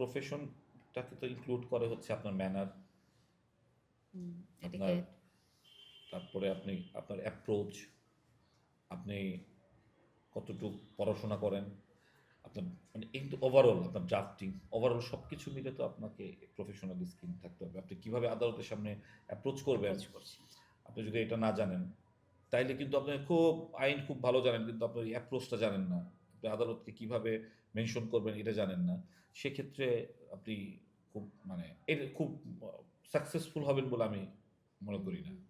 প্রফেশনটাকে তো ইনক্লুড করে হচ্ছে আপনার ম্যানার, আপনার এটিকেট। তারপরে আপনি আপনার অ্যাপ্রোচ, আপনি কতটুকু পড়াশোনা করেন, আপনার মানে কিন্তু ওভারঅল আপনার ড্রাফটিং ওভারঅল সব কিছু মিলে তো আপনাকে প্রফেশনাল স্কিল থাকতে হবে। আপনি কীভাবে আদালতের সামনে অ্যাপ্রোচ করবেন, অ্যাপ্রোচ করছি। আপনি যদি এটা না জানেন তাইলে কিন্তু আপনি খুব আইন খুব ভালো জানেন কিন্তু আপনার এই অ্যাপ্রোচটা জানেন না, আপনি আদালতকে কীভাবে মেনশন করবেন এটা জানেন না, সেক্ষেত্রে আপনি খুব মানে এর খুব সাকসেসফুল হবেন বলে আমি মনে হুম, করি না। হুম।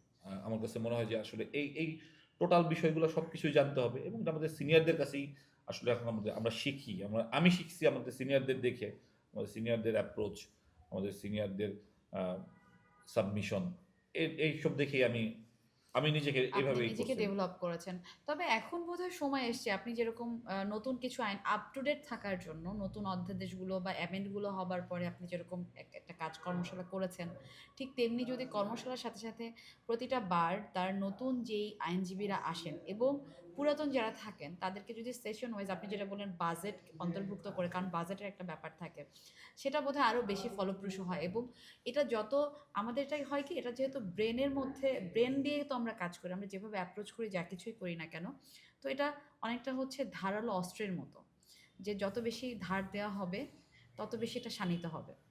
আমার কাছে মনে হয় যে আসলে এই টোটাল বিষয়গুলো সব কিছুই জানতে হবে এবং এটা আমাদের সিনিয়রদের কাছেই আসলে এখন আমরা শিখি। আমি শিখছি আমাদের সিনিয়রদের দেখে, আমাদের সিনিয়রদের অ্যাপ্রোচ, আমাদের সিনিয়রদের আ সাবমিশন এইসব দেখেই আমি নিজেকে আপনি এভাবেই নিজেকে করছি। ডেভেলপ করেছেন। তবে এখন বোধহয় সময় এসছে আপনি যেরকম নতুন কিছু আইন আপ টু ডেট থাকার জন্য নতুন অধ্যাদেশগুলো বা অ্যামেন্ড গুলো হবার পরে আপনি যেরকম একটা কাজ কর্মশালা করেছেন, ঠিক তেমনি যদি কর্মশালার সাথে, সাথে প্রতিটা বার তার নতুন যেই আইনজীবীরা আসেন এবং পুরাতন যারা থাকেন তাদেরকে যদি সেশন ওয়াইজ আপনি যেটা বললেন বাজেট অন্তর্ভুক্ত করে, কারণ বাজেটের একটা ব্যাপার থাকে। সেটা বোধহয় আরো বেশি ফলপ্রসূ হয় এবং এটা যত আমাদের এটাই হয় কি, এটা যেহেতু ব্রেনের মধ্যে ব্রেন দিয়ে তো আমরা কাজ করি, আমরা যেভাবে অ্যাপ্রোচ করি যা কিছুই করি না কেন, তো এটা অনেকটা হচ্ছে ধারালো অস্ত্রের মতো, যে যত বেশি ধার দেওয়া হবে তত বেশি এটা শানিত হবে।